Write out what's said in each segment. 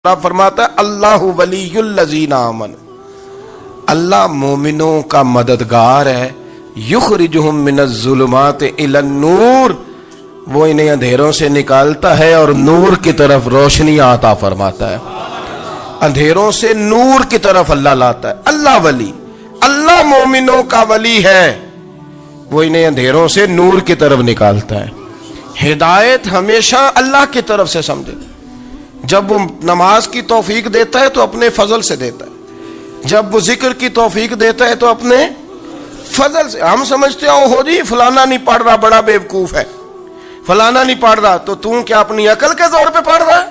اللہ فرماتا ہے اللہ ولی الذین آمنوا، اللہ مومنوں کا مددگار ہے، یخرجہم من الظلمات الی النور، وہ انہیں اندھیروں سے نکالتا ہے اور نور کی طرف روشنی عطا فرماتا ہے، اندھیروں سے نور کی طرف اللہ لاتا ہے۔ اللہ ولی، اللہ مومنوں کا ولی ہے، وہ انہیں اندھیروں سے نور کی طرف نکالتا ہے۔ ہدایت ہمیشہ اللہ کی طرف سے سمجھے، جب وہ نماز کی توفیق دیتا ہے تو اپنے فضل سے دیتا ہے، جب وہ ذکر کی توفیق دیتا ہے تو اپنے فضل سے۔ ہم سمجھتے ہیں ہو جی فلانا نہیں پڑھ رہا بڑا بیوقوف ہے، فلانا نہیں پڑھ رہا، تو کیا اپنی عقل کے زور پہ پڑھ رہا ہے؟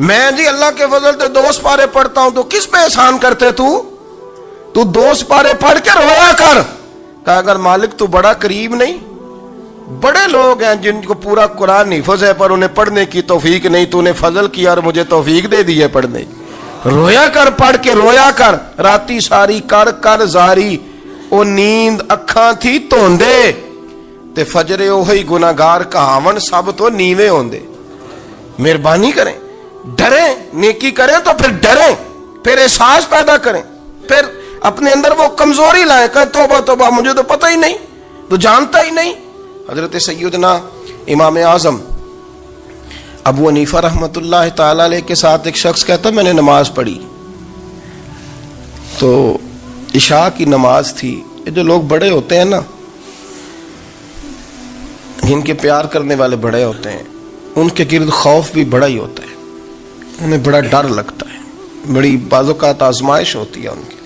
میں جی اللہ کے فضل سے 2 سپارے پڑھتا ہوں، تو کس پہ احسان کرتے تو 2 سپارے پڑھ کے رویا کر۔ کہا اگر مالک تو بڑا قریب نہیں، بڑے لوگ ہیں جن کو پورا قرآن حفظ ہے پر انہیں پڑھنے کی توفیق نہیں، تو انہیں فضل کیا اور مجھے توفیق دے دی ہے پڑھنے کی۔ رویا کر، پڑھ کے رویا کر، راتی ساری کر کر زاری، او نیند اکھاں تھی توندے تے فجرے اوہی گناہگار کہاون سب تو نیوے ہوندے۔ مہربانی کریں، ڈریں، نیکی کریں تو پھر ڈریں، پھر احساس پیدا کریں، پھر اپنے اندر وہ کمزوری لائیں کہ توبہ توبہ مجھے تو پتہ ہی نہیں، تو جانتا ہی نہیں۔ حضرت سیدنا امام اعظم ابو حنیفہ رحمۃ اللہ تعالی علیہ کے ساتھ ایک شخص کہتا میں نے نماز پڑھی، تو عشاء کی نماز تھی۔ یہ جو لوگ بڑے ہوتے ہیں نا، جن کے پیار کرنے والے بڑے ہوتے ہیں، ان کے گرد خوف بھی بڑا ہی ہوتا ہے، انہیں بڑا ڈر لگتا ہے، بڑی بعض اوقات آزمائش ہوتی ہے ان کی۔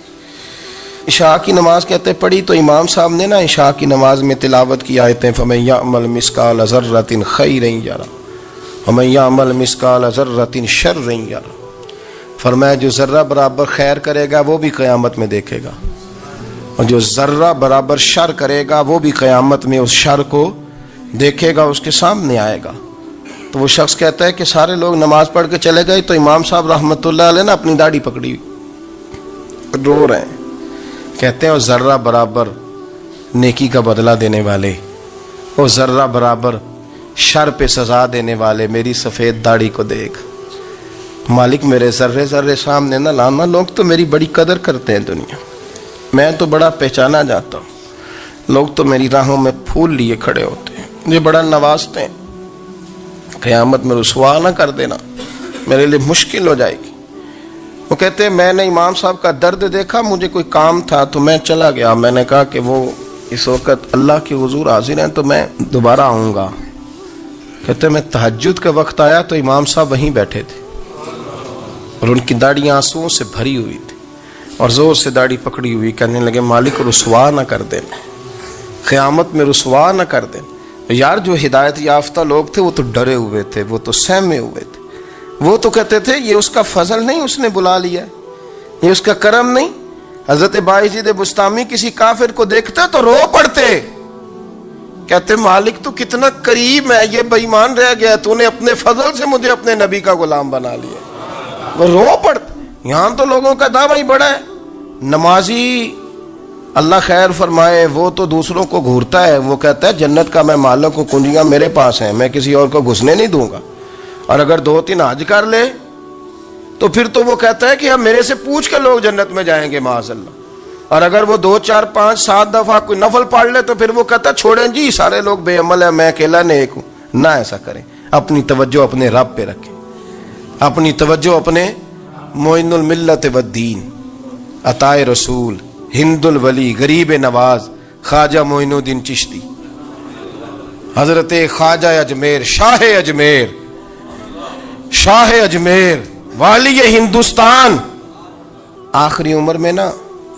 عشاء کی نماز کہتے پڑھی تو امام صاحب نے نا عشاء کی نماز میں تلاوت کی آیتیں فَمَن يَعْمَلْ مِثْقَالَ ذَرَّةٍ خَيْرًا يَرَهُ وَمَن يَعْمَلْ مِثْقَالَ ذَرَّةٍ شَرًّا يَرَهُ، فرمایا جو ذرہ برابر خیر کرے گا وہ بھی قیامت میں دیکھے گا، اور جو ذرہ برابر شر کرے گا وہ بھی قیامت میں اس شر کو دیکھے گا، اس کے سامنے آئے گا۔ تو وہ شخص کہتا ہے کہ سارے لوگ نماز پڑھ کے چلے گئے تو امام صاحب رحمۃ اللہ علیہ نے اپنی داڑھی پکڑی، رو رہے ہیں، کہتے ہیں وہ ذرہ برابر نیکی کا بدلہ دینے والے، وہ ذرہ برابر شر پہ سزا دینے والے میری سفید داڑھی کو دیکھ، مالک میرے ذرے ذرے سامنے نہ لانا، لوگ تو میری بڑی قدر کرتے ہیں دنیا، میں تو بڑا پہچانا جاتا ہوں، لوگ تو میری راہوں میں پھول لیے کھڑے ہوتے ہیں، مجھے بڑا نوازتے ہیں، قیامت میں رسوا نہ کر دینا، میرے لیے مشکل ہو جائے گی۔ وہ کہتے ہیں میں نے امام صاحب کا درد دیکھا، مجھے کوئی کام تھا تو میں چلا گیا، میں نے کہا کہ وہ اس وقت اللہ کے حضور حاضر ہیں تو میں دوبارہ آؤں گا۔ کہتے ہیں میں تہجد کے وقت آیا تو امام صاحب وہیں بیٹھے تھے اور ان کی داڑھی آنسوؤں سے بھری ہوئی تھی اور زور سے داڑھی پکڑی ہوئی، کہنے لگے مالک رسوا نہ کر دینا، قیامت میں رسوا نہ کر دینا۔ یار جو ہدایت یافتہ لوگ تھے وہ تو ڈرے ہوئے تھے، وہ تو سہمے ہوئے تھے، وہ تو کہتے تھے یہ اس کا فضل نہیں، اس نے بلا لیا، یہ اس کا کرم نہیں۔ حضرت باعزید بستامی کسی کافر کو دیکھتے تو رو پڑتے، کہتے مالک تو کتنا قریب ہے، یہ بے ایمان رہ گیا، تو نے اپنے فضل سے مجھے اپنے نبی کا غلام بنا لیا، وہ رو پڑتے۔ یہاں تو لوگوں کا دعویٰ ہی بڑا ہے، نمازی اللہ خیر فرمائے وہ تو دوسروں کو گھورتا ہے، وہ کہتا ہے جنت کا میں مالک ہوں، کنجیاں میرے پاس ہیں، میں کسی اور کو گھسنے نہیں دوں گا، اور اگر 2-3 حج کر لے تو پھر تو وہ کہتا ہے کہ ہم میرے سے پوچھ کے لوگ جنت میں جائیں گے معاذ اللہ، اور اگر وہ 2 4 5 7 دفعہ کوئی نفل پڑھ لے تو پھر وہ کہتا ہے چھوڑیں جی سارے لوگ بے عمل ہیں، میں اکیلا نیک ہوں۔ نہ ایسا کریں، اپنی توجہ اپنے رب پہ رکھیں، اپنی توجہ اپنے معین الملت والدین، عطا رسول، ہند الولی، غریب نواز، خواجہ معین الدین چشتی، حضرت خواجہ اجمیر، شاہ اجمیر، شاہ اجمیر، والی ہندوستان، آخری عمر میں نا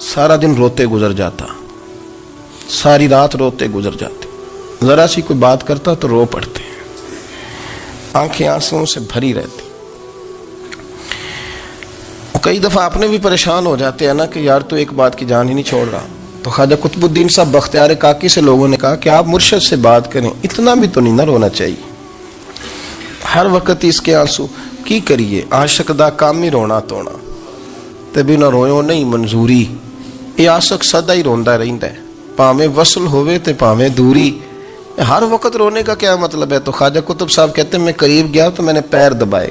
سارا دن روتے گزر جاتا، ساری رات روتے گزر جاتے، ذرا سی کوئی بات کرتا تو رو پڑتے، آنکھیں آنسوؤں سے بھری رہتی۔ کئی دفعہ اپنے بھی پریشان ہو جاتے ہیں نا کہ یار تو ایک بات کی جان ہی نہیں چھوڑ رہا، تو خواجہ قطب الدین صاحب بختیار کاکی سے لوگوں نے کہا کہ آپ مرشد سے بات کریں، اتنا بھی تو نہیں نہ رونا چاہیے، ہر وقت اس کے آنسو کی کریے، عاشق دا کام ہی رونا تونا تے بنا رویوں نہیں منظوری، یہ عاشق سدا ہی روندا رہندا ہے، پاویں وصل ہوئے تے پاویں دوری، ہر وقت رونے کا کیا مطلب ہے؟ تو خواجہ قطب صاحب کہتے ہیں میں قریب گیا تو میں نے پیر دبائے،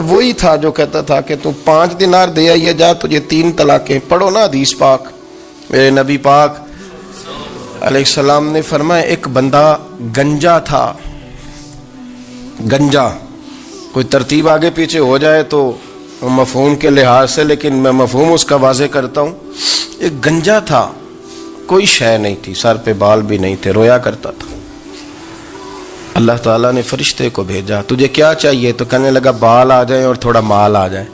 وہی تھا جو کہتا تھا کہ تو 5 دینار دے آئیے جا تجھے 3 طلاقیں. پڑھو نا حدیث پاک. میرے نبی پاک علیہ السلام نے فرمایا ایک بندہ گنجا تھا. گنجا کوئی ترتیب آگے پیچھے ہو جائے تو مفہوم کے لحاظ سے، لیکن میں مفہوم اس کا واضح کرتا ہوں. ایک گنجا تھا، کوئی شے نہیں تھی، سر پہ بال بھی نہیں تھے، رویا کرتا تھا. اللہ تعالیٰ نے فرشتے کو بھیجا، تجھے کیا چاہیے؟ تو کہنے لگا بال آ جائیں اور تھوڑا مال آ جائے.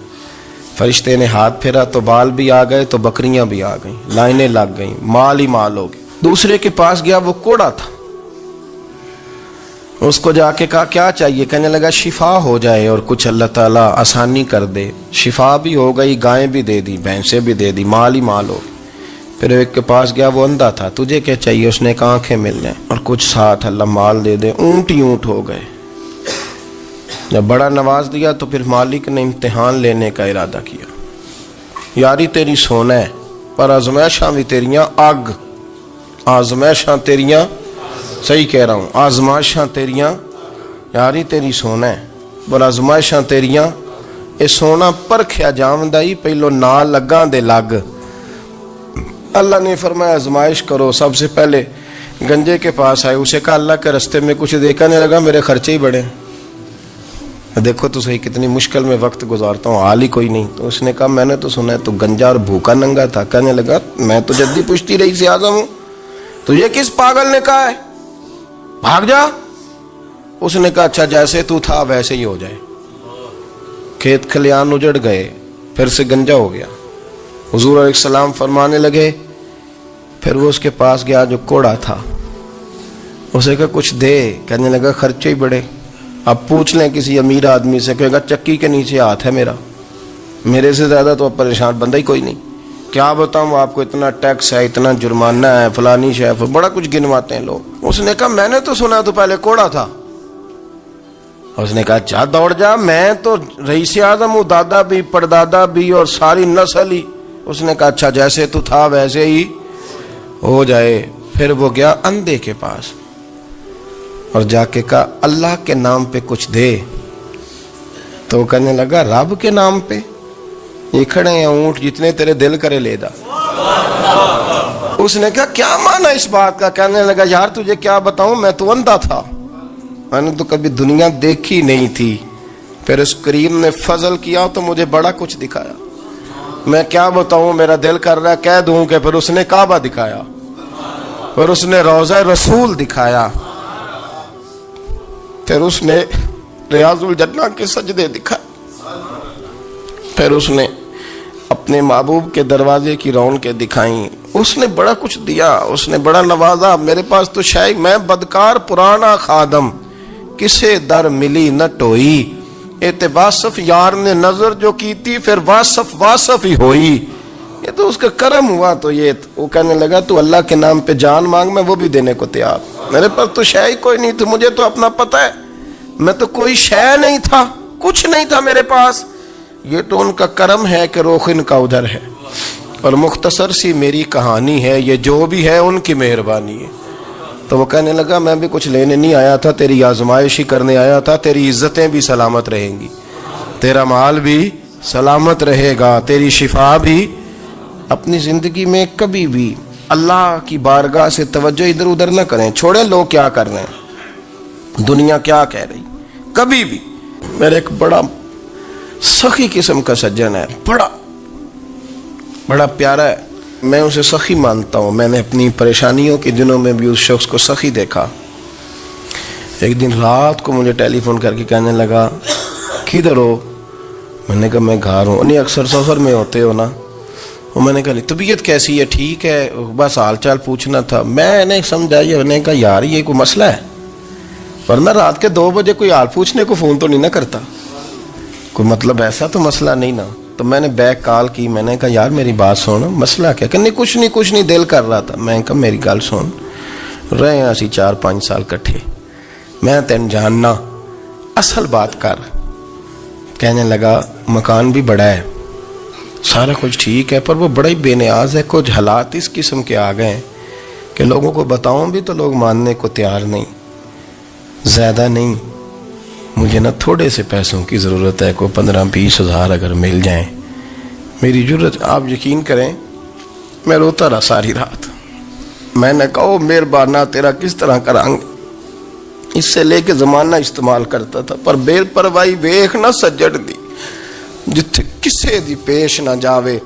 فرشتے نے ہاتھ پھیرا تو بال بھی آ گئے تو بکریاں بھی آ گئیں، لائنیں لگ گئیں، مال ہی مال ہو گئے. دوسرے کے پاس گیا، وہ کوڑا تھا. اس کو جا کے کہا کیا چاہیے؟ کہنے لگا شفا ہو جائے اور کچھ اللہ تعالیٰ آسانی کر دے. شفا بھی ہو گئی، گائیں بھی دے دی، بھینسیں بھی دے دی، مال ہی مال ہو گئی. پھر ایک کے پاس گیا، وہ اندھا تھا. تجھے کیا چاہیے؟ اس نے کہا آنکھیں مل جائیں اور کچھ ساتھ اللہ مال دے دے. اونٹ ہی اونٹ ہو گئے. جب بڑا نواز دیا تو پھر مالک نے امتحان لینے کا ارادہ کیا. یاری تیری سونا ہے پر آزمائشاں بھی تیریاں اگ. آزمائشاں تیریاں، صحیح کہہ رہا ہوں، آزمائشاں تیریاں. یاری تیری سونا ہے پر آزمائشاں تیریاں. اے سونا پرکھیا جاوندا ہی پہلو نال لگاں دے لگ. اللہ نے فرمایا آزمائش کرو. سب سے پہلے گنجے کے پاس آئے، اسے کہا اللہ کے رستے میں کچھ دیکھنے لگا، میرے خرچے ہی بڑے. دیکھو تو صحیح کتنی مشکل میں وقت گزارتا ہوں، حال ہی کوئی نہیں. تو اس نے کہا میں نے تو سنا ہے تو گنجا اور بھوکا ننگا تھا. کہنے لگا میں تو جدی پشتی رئیس اعظم ہوں، تو یہ کس پاگل نے کہا ہے بھاگ جا؟ اس نے کہا اچھا جیسے تو تھا ویسے ہی ہو جائے. کھیت کھلیان اجڑ گئے، پھر سے گنجا ہو گیا. حضور علیہ السلام فرمانے لگے. پھر وہ اس کے پاس گیا جو کوڑا تھا، اسے کہا کچھ دے. کہنے لگا خرچے ہی بڑے. اب پوچھ لیں کسی امیر آدمی سے، کہے گا چکی کے نیچے ہاتھ ہے میرا، میرے سے زیادہ تو اب پریشان بندہ ہی کوئی نہیں. کیا بتاؤں آپ کو، اتنا ٹیکس ہے، اتنا جرمانہ ہے، فلانی شے، بڑا کچھ گنواتے ہیں لوگ. اس نے کہا میں نے تو سنا تو پہلے کوڑا تھا. اس نے کہا جا دوڑ جا، میں تو رئیس اعظم ہوں، دادا بھی پردادا بھی اور ساری نسل ہی. اس نے کہا اچھا جیسے تو تھا ویسے ہی ہو جائے. پھر وہ گیا اندھے کے پاس اور جا کے کہا اللہ کے نام پہ کچھ دے. تو کہنے لگا رب کے نام پہ؟ یہ کھڑے ہیں اونٹ، جتنے تیرے دل کرے لے دا. اس نے کہا کیا معنی اس بات کا؟ کہنے لگا یار تجھے کیا بتاؤں، میں تو اندھا تھا، میں نے تو کبھی دنیا دیکھی نہیں تھی. پھر اس کریم نے فضل کیا تو مجھے بڑا کچھ دکھایا. میں کیا بتاؤں، میرا دل کر رہا ہے کہہ دوں کہ پھر اس نے کعبہ دکھایا، پھر اس نے روضہ رسول دکھایا، پھر اس نے ریاض الجنہ کے سجدے دکھائے، پھر اس نے اپنے محبوب کے دروازے کی رونقیں دکھائیں. اس نے بڑا کچھ دیا، اس نے بڑا نوازا. میرے پاس تو شاید میں بدکار پرانا خادم، کسے در ملی نہ ٹوئی. اے واصف یار نے نظر جو کی تھی، پھر واصف ہی ہوئی. یہ تو اس کا کرم ہوا. تو یہ وہ کہنے لگا تو اللہ کے نام پہ جان مانگ، میں وہ بھی دینے کو تیار. میرے پاس تو شے ہی کوئی نہیں تھی، مجھے تو اپنا پتہ ہے، میں تو کوئی شے نہیں تھا، کچھ نہیں تھا میرے پاس. یہ تو ان کا کرم ہے کہ رخ ان کا ادھر ہے. اور مختصر سی میری کہانی ہے، یہ جو بھی ہے ان کی مہربانی ہے. تو وہ کہنے لگا میں بھی کچھ لینے نہیں آیا تھا، تیری آزمائش ہی کرنے آیا تھا. تیری عزتیں بھی سلامت رہیں گی، تیرا مال بھی سلامت رہے گا، تیری شفا بھی. اپنی زندگی میں کبھی بھی اللہ کی بارگاہ سے توجہ ادھر ادھر نہ کریں. چھوڑیں لوگ کیا کر رہے ہیں، دنیا کیا کہہ رہی. کبھی بھی. میرا ایک بڑا سخی قسم کا سجن ہے، بڑا پیارا ہے، میں اسے سخی مانتا ہوں. میں نے اپنی پریشانیوں کے دنوں میں بھی اس شخص کو سخی دیکھا. ایک دن رات کو مجھے ٹیلی فون کر کے کہنے لگا کدھر ہو؟ میں نے کہا میں گھر ہوں. نہیں اکثر سفر میں ہوتے ہو نا؟ اور میں نے کہا طبیعت کیسی ہے؟ ٹھیک ہے، بس حال چال پوچھنا تھا. میں نے سمجھا، میں نے کہا یار یہ کوئی مسئلہ ہے، ورنہ رات کے 2 بجے کوئی حال پوچھنے کو فون تو نہیں نہ کرتا، کوئی مطلب ایسا تو مسئلہ نہیں نا. تو میں نے بیک کال کی، میں نے کہا یار میری بات سن، مسئلہ کیا؟ کہ کچھ نہیں دل کر رہا تھا. میں نے کہا میری گل سن، رہے ہیں اسی 4-5 سال کٹھے، میں تین جاننا، اصل بات کر. کہنے لگا مکان بھی بڑا ہے، سارا کچھ ٹھیک ہے، پر وہ بڑا ہی بے نیاز ہے. کچھ حالات اس قسم کے آ گئے ہیں کہ لوگوں کو بتاؤں بھی تو لوگ ماننے کو تیار نہیں، زیادہ نہیں، مجھے نا تھوڑے سے پیسوں کی ضرورت ہے, کوئی 15-20 ہزار اگر مل جائیں میری ضرورت. آپ یقین کریں میں روتا رہا ساری رات. میں نے کہا مہربانہ تیرا کس طرح کریں گے, اس سے لے کے زمانہ استعمال کرتا تھا, پر بے پرواہی ویخ نہ سجڑ دی جتھے کسے دی پیش نہ جاوے,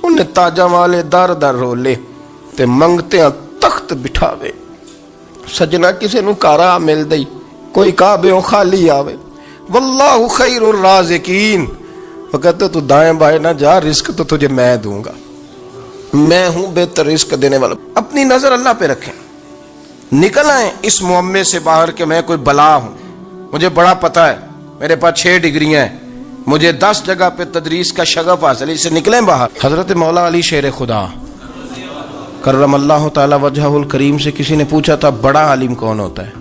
انہیں تاجاں والے در در رولے تے منگتے ہیں تخت بٹھاوے. سجنا کسے نو کارا مل دئی, کوئی کعبے خالی آوے. واللہ خیر الرازقین, وہ کہتے تو دائیں بائیں نہ جا, رزق تو تجھے میں دوں گا, میں ہوں بہتر رزق دینے والا. اپنی نظر اللہ پہ رکھیں, نکل آئیں اس معمے سے باہر کہ میں کوئی بلا ہوں, مجھے بڑا پتہ ہے, میرے پاس 6 ڈگریاں ہیں, مجھے 10 جگہ پہ تدریس کا شغف حاصل ہے, اس سے نکلیں باہر. حضرت مولا علی شیر خدا کرم اللہ تعالی وجہہ الکریم سے کسی نے پوچھا تھا بڑا عالم کون ہوتا ہے؟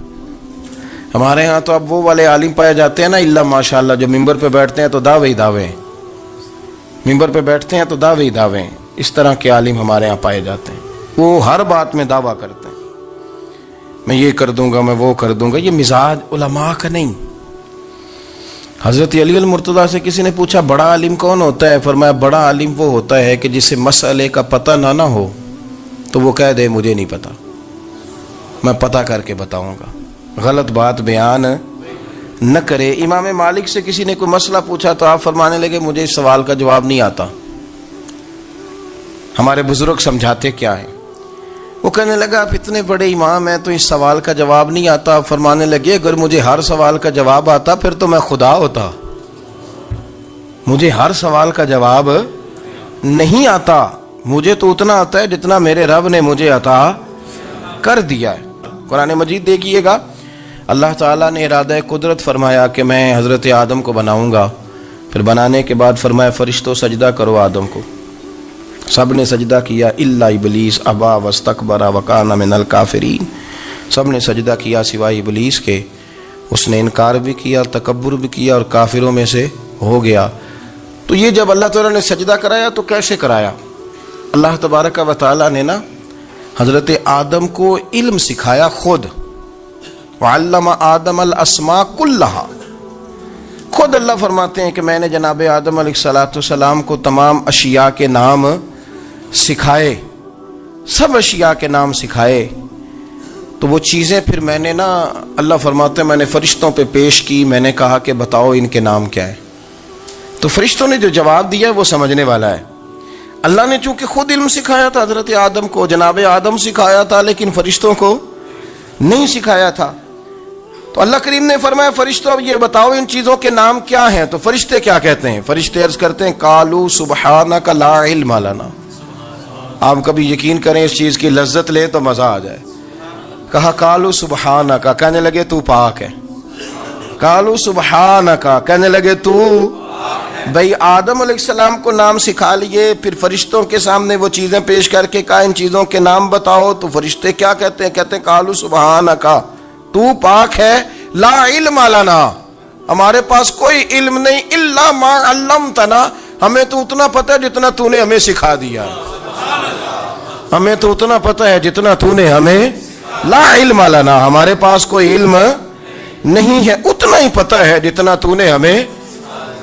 ہمارے ہاں تو اب وہ والے عالم پائے جاتے ہیں نا اللہ ماشاءاللہ, جو ممبر پہ بیٹھتے ہیں تو دعوے ہی دعوے ہیں, ممبر پہ بیٹھتے ہیں تو دعوے ہی دعوے ہیں. اس طرح کے عالم ہمارے ہاں پائے جاتے ہیں, وہ ہر بات میں دعویٰ کرتے ہیں میں یہ کر دوں گا, میں وہ کر دوں گا. یہ مزاج علماء کا نہیں. حضرت علی المرتضیٰ سے کسی نے پوچھا بڑا عالم کون ہوتا ہے؟ فرمایا بڑا عالم وہ ہوتا ہے کہ جسے مسئلے کا پتہ نہ ہو تو وہ کہہ دے مجھے نہیں پتا, میں پتہ کر کے بتاؤں گا, غلط بات بیان نہ کرے. امام مالک سے کسی نے کوئی مسئلہ پوچھا تو آپ فرمانے لگے مجھے اس سوال کا جواب نہیں آتا, ہمارے بزرگ سمجھاتے کیا ہیں. وہ کہنے لگا آپ اتنے بڑے امام ہیں تو اس سوال کا جواب نہیں آتا. آپ فرمانے لگے اگر مجھے ہر سوال کا جواب آتا پھر تو میں خدا ہوتا, مجھے ہر سوال کا جواب نہیں آتا, مجھے تو اتنا آتا ہے جتنا میرے رب نے مجھے عطا کر دیا ہے. قرآن مجید دیکھیے گا, اللہ تعالیٰ نے ارادہ قدرت فرمایا کہ میں حضرت آدم کو بناؤں گا, پھر بنانے کے بعد فرمایا فرشتوں سجدہ کرو آدم کو. سب نے سجدہ کیا الا ابلیس ابا واستکبر وکان من الکافرین, سب نے سجدہ کیا سوائے ابلیس کے, اس نے انکار بھی کیا, تکبر بھی کیا اور کافروں میں سے ہو گیا. تو یہ جب اللہ تعالیٰ نے سجدہ کرایا تو کیسے کرایا؟ اللہ تبارک و تعالیٰ نے نا حضرت آدم کو علم سکھایا خود. وعلم آدم الاسماء کلہا, خود اللہ فرماتے ہیں کہ میں نے جناب آدم علیہ السلام کو تمام اشیاء کے نام سکھائے, سب اشیاء کے نام سکھائے. تو وہ چیزیں پھر میں نے نا, اللہ فرماتے ہیں میں نے فرشتوں پہ پیش کی, میں نے کہا کہ بتاؤ ان کے نام کیا ہے. تو فرشتوں نے جو جواب دیا وہ سمجھنے والا ہے. اللہ نے چونکہ خود علم سکھایا تھا حضرت آدم کو, جناب آدم سکھایا تھا, لیکن فرشتوں کو نہیں سکھایا تھا. تو اللہ کریم نے فرمایا فرشتوں اب یہ بتاؤ ان چیزوں کے نام کیا ہیں. تو فرشتے کیا کہتے ہیں؟ فرشتے عرض کرتے ہیں قالوا سبحانک لا علم لنا. آپ کبھی یقین کریں اس چیز کی لذت لے تو مزہ آ جائے. کہا قالوا سبحانک, کہنے لگے تو پاک ہے. قالوا سبحانک, کہنے لگے تو بھئی آدم علیہ السلام کو نام سکھا لیے, پھر فرشتوں کے سامنے وہ چیزیں پیش کر کے کہا ان چیزوں کے نام بتاؤ. تو فرشتے کیا کہتے ہیں؟ کہتے ہیں قالوا سبحانک, تو پاک ہے, لا علم لنا, ہمارے پاس کوئی علم نہیں, الا ما علمتنا, ہمیں تو اتنا پتہ ہے جتنا تو نے ہمیں سکھا دیا, ہمیں تو اتنا پتہ ہے جتنا تو نے ہمیں, لا علم لنا, ہمارے پاس کوئی علم نہیں ہے, اتنا ہی پتہ ہے جتنا تو نے ہمیں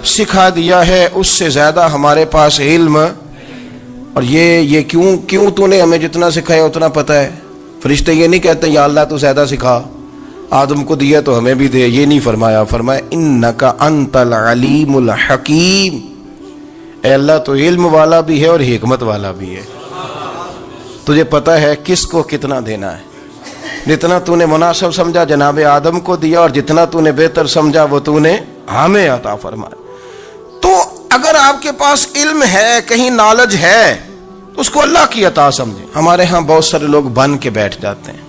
سکھا دیا ہے, اس سے زیادہ ہمارے پاس علم. اور یہ کیوں تو نے ہمیں جتنا سکھایا اتنا پتہ ہے. فرشتے یہ نہیں کہتے یا اللہ تو زیادہ سکھا, آدم کو دیا تو ہمیں بھی دے, یہ نہیں فرمایا. فرمایا انکا انت العلیم الحکیم, اے اللہ تو علم والا بھی ہے اور حکمت والا بھی ہے, تجھے پتہ ہے کس کو کتنا دینا ہے. جتنا تو نے مناسب سمجھا جناب آدم کو دیا, اور جتنا تو نے بہتر سمجھا وہ تو نے ہمیں عطا فرمایا. تو اگر آپ کے پاس علم ہے, کہیں نالج ہے, تو اس کو اللہ کی عطا سمجھیں. ہمارے ہاں بہت سارے لوگ بن کے بیٹھ جاتے ہیں.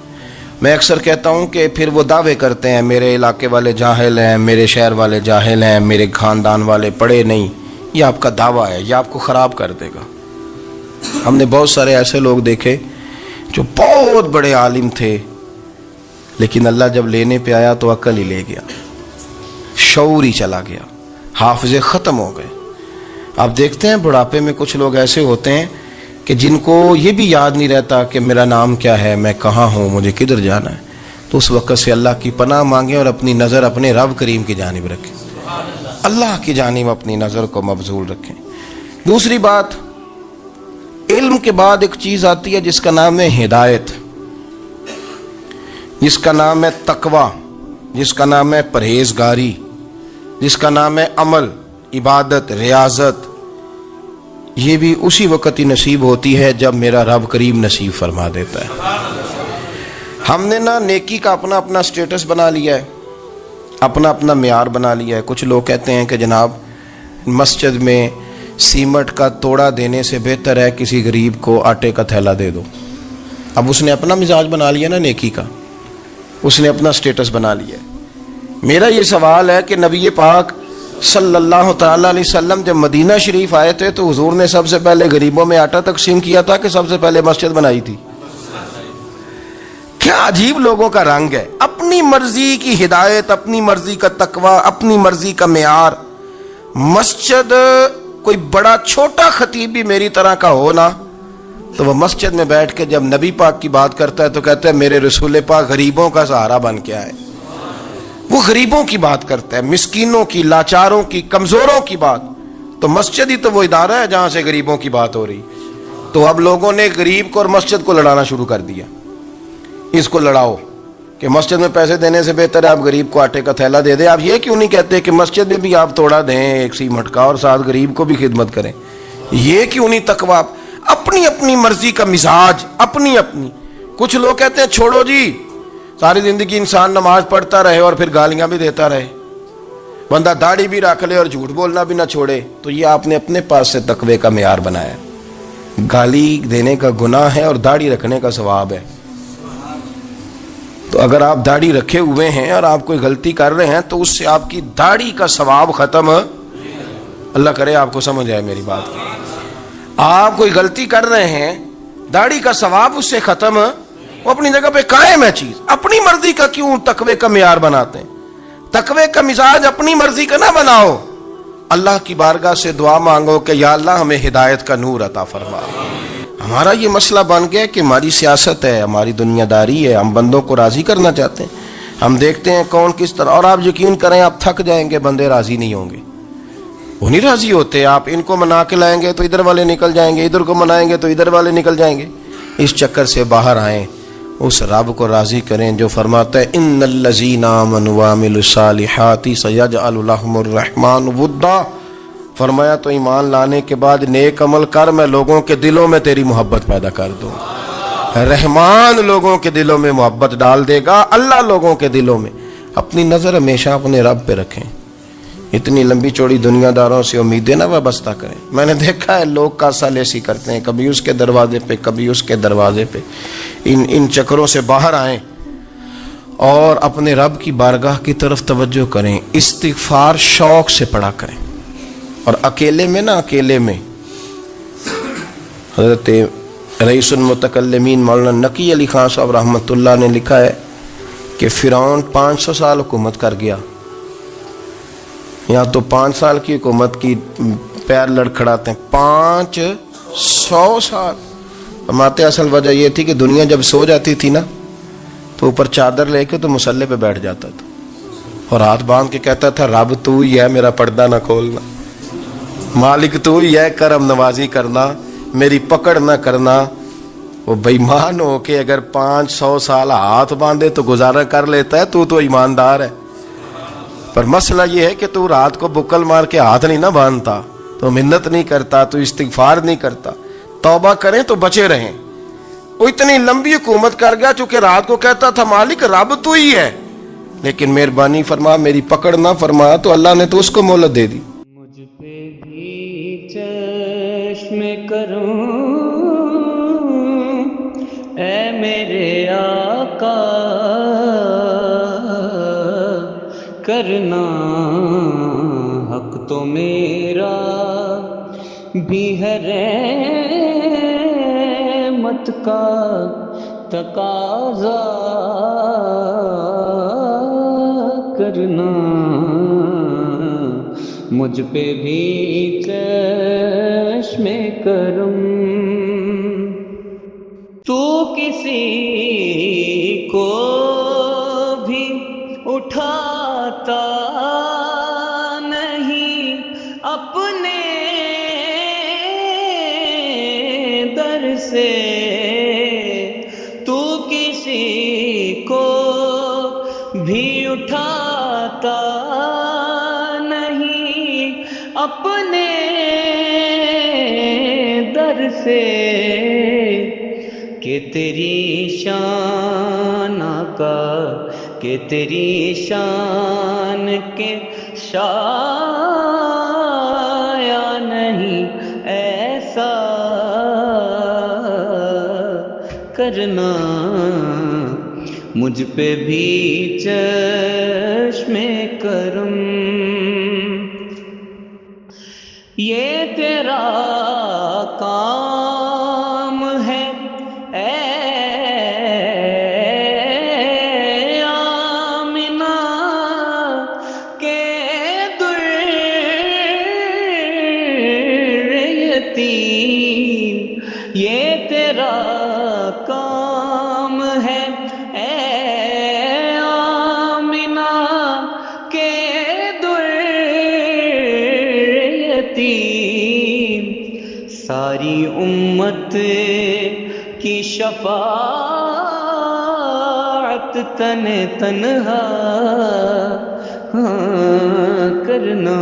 میں اکثر کہتا ہوں کہ پھر وہ دعوے کرتے ہیں میرے علاقے والے جاہل ہیں, میرے شہر والے جاہل ہیں, میرے خاندان والے پڑھے نہیں. یہ آپ کا دعویٰ ہے, یہ آپ کو خراب کر دے گا. ہم نے بہت سارے ایسے لوگ دیکھے جو بہت بڑے عالم تھے, لیکن اللہ جب لینے پہ آیا تو عقل ہی لے گیا, شعور ہی چلا گیا, حافظے ختم ہو گئے. آپ دیکھتے ہیں بڑھاپے میں کچھ لوگ ایسے ہوتے ہیں کہ جن کو یہ بھی یاد نہیں رہتا کہ میرا نام کیا ہے, میں کہاں ہوں, مجھے کدھر جانا ہے. تو اس وقت سے اللہ کی پناہ مانگیں اور اپنی نظر اپنے رب کریم کی جانب رکھیں، اللہ کی جانب اپنی نظر کو مبذول رکھیں۔ دوسری بات، علم کے بعد ایک چیز آتی ہے جس کا نام ہے ہدایت، جس کا نام ہے تقوی، جس کا نام ہے پرہیزگاری، جس کا نام ہے عمل، عبادت، ریاضت۔ یہ بھی اسی وقت ہی نصیب ہوتی ہے جب میرا رب کریم نصیب فرما دیتا ہے۔ ہم نے نا نیکی کا اپنا اپنا سٹیٹس بنا لیا ہے، اپنا اپنا معیار بنا لیا ہے۔ کچھ لوگ کہتے ہیں کہ جناب مسجد میں سیمٹ کا توڑا دینے سے بہتر ہے کسی غریب کو آٹے کا تھیلا دے دو۔ اب اس نے اپنا مزاج بنا لیا نا نیکی کا، اس نے اپنا سٹیٹس بنا لیا ہے۔ میرا یہ سوال ہے کہ نبی پاک صلی اللہ تعالی علیہ وسلم جب مدینہ شریف آئے تھے تو حضور نے سب سے پہلے غریبوں میں آٹا تقسیم کیا تھا کہ سب سے پہلے مسجد بنائی تھی؟ کیا عجیب لوگوں کا رنگ ہے، اپنی مرضی کی ہدایت، اپنی مرضی کا تقوی، اپنی مرضی کا معیار۔ مسجد کوئی بڑا چھوٹا خطیب بھی میری طرح کا ہو نا تو وہ مسجد میں بیٹھ کے جب نبی پاک کی بات کرتا ہے تو کہتا ہے میرے رسول پاک غریبوں کا سہارا بن کے آئے۔ وہ غریبوں کی بات کرتا ہے، مسکینوں کی، لاچاروں کی، کمزوروں کی بات۔ تو مسجد ہی تو وہ ادارہ ہے جہاں سے غریبوں کی بات ہو رہی۔ تو اب لوگوں نے غریب کو اور مسجد کو لڑانا شروع کر دیا، اس کو لڑاؤ کہ مسجد میں پیسے دینے سے بہتر ہے آپ غریب کو آٹے کا تھیلا دے دیں۔ آپ یہ کیوں نہیں کہتے کہ مسجد میں بھی آپ توڑا دیں ایک سیمٹ کا اور ساتھ غریب کو بھی خدمت کریں؟ یہ کیوں نہیں تقویٰ؟ اپنی اپنی مرضی کا مزاج، اپنی اپنی۔ کچھ لوگ کہتے ہیں چھوڑو جی، ساری زندگی انسان نماز پڑھتا رہے اور پھر گالیاں بھی دیتا رہے، بندہ داڑھی بھی رکھ لے اور جھوٹ بولنا بھی نہ چھوڑے۔ تو یہ آپ نے اپنے پاس سے تقوی کا معیار بنایا۔ گالی دینے کا گناہ ہے اور داڑھی رکھنے کا ثواب ہے۔ تو اگر آپ داڑھی رکھے ہوئے ہیں اور آپ کوئی غلطی کر رہے ہیں تو اس سے آپ کی داڑھی کا ثواب ختم، اللہ کرے آپ کو سمجھ آئے میری بات۔ آپ کوئی غلطی کر رہے ہیں، داڑھی کا ثواب اس سے ختم، وہ اپنی جگہ پہ قائم ہے چیز۔ اپنی مرضی کا کیوں تقوی کا معیار بناتے ہیں؟ تقوی کا مزاج اپنی مرضی کا نہ بناؤ، اللہ کی بارگاہ سے دعا مانگو کہ یا اللہ ہمیں ہدایت کا نور عطا فرما۔ ہمارا یہ مسئلہ بن گیا کہ ہماری سیاست ہے، ہماری دنیا داری ہے، ہم بندوں کو راضی کرنا چاہتے ہیں۔ ہم دیکھتے ہیں کون کس طرح، اور آپ یقین کریں آپ تھک جائیں گے، بندے راضی نہیں ہوں گے، وہ نہیں راضی ہوتے۔ آپ ان کو منا کے لائیں گے تو ادھر والے نکل جائیں گے، ادھر کو منائیں گے تو ادھر والے نکل جائیں گے۔ اس چکر سے باہر آئیں، اس رب کو راضی کریں جو فرماتا ہے ان الذین آمنوا وعملوا الصالحات سیجعل لهم الرحمن ودا۔ فرمایا تو ایمان لانے کے بعد نیک عمل کر، میں لوگوں کے دلوں میں تیری محبت پیدا کر دوں۔ رحمان لوگوں کے دلوں میں محبت ڈال دے گا، اللہ لوگوں کے دلوں میں۔ اپنی نظر ہمیشہ اپنے رب پہ رکھیں، اتنی لمبی چوڑی دنیا داروں سے امیدیں نہ وابستہ کریں۔ میں نے دیکھا ہے لوگ کاسا لیسی کرتے ہیں، کبھی اس کے دروازے پہ کبھی اس کے دروازے پہ۔ ان چکروں سے باہر آئیں اور اپنے رب کی بارگاہ کی طرف توجہ کریں۔ استغفار شوق سے پڑھا کریں، اور اکیلے میں نا، اکیلے میں۔ حضرت رئیس المتکلمین مولانا نقی علی خان صاحب رحمۃ اللہ نے لکھا ہے کہ فرعون 500 سال حکومت کر گیا، یہاں تو 5 سال کی حکومت کی پیر لڑکھڑاتے ہیں، 500 سال۔ فرماتے اصل وجہ یہ تھی کہ دنیا جب سو جاتی تھی نا تو اوپر چادر لے کے تو مسلح پہ بیٹھ جاتا تھا اور ہاتھ باندھ کے کہتا تھا رب تو ہی ہے، میرا پردہ نہ کھولنا، مالک تو ہی ہے، کرم نوازی کرنا، میری پکڑ نہ کرنا۔ وہ بے ایمان ہو کے اگر 500 سال ہاتھ باندھے تو گزارا کر لیتا ہے، تو ایماندار ہے۔ پر مسئلہ یہ ہے کہ تو رات کو بکل مار کے ہاتھ نہیں نہ باندھتا، تو منت نہیں کرتا، تو استغفار نہیں کرتا۔ توبہ کریں تو بچے رہیں۔ وہ اتنی لمبی حکومت کر گیا چونکہ رات کو کہتا تھا مالک رب تو ہی ہے، لیکن مہربانی فرما، میری پکڑ نہ فرما، تو اللہ نے تو اس کو مہلت دے دی۔ مجھ پہ بھی چشم کروں اے میرے آقا، کرنا حق تو میرا بھی ہے، رحمت کا تقاضا کرنا، مجھ پہ بھی چشم کرم۔ تو کسی کو سے تو کسی کو بھی اٹھاتا نہیں اپنے در سے کہ تیری شان آقا کہ تیری شان کے شایا نہیں ایسا کرنا مجھ پہ بھی چشم کرم یہ تیرا کام ہے اے آمنہ کہ در یتیم یہ تیرا کام ہے اے آمنہ کہ در یتیم ساری امت کی شفاعت تنہا کرنا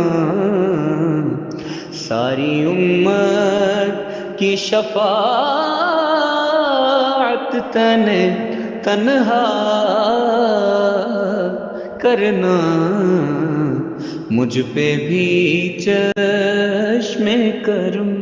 ساری امت کی شفاعت تنہا کرنا مجھ پہ بھی چشم کرم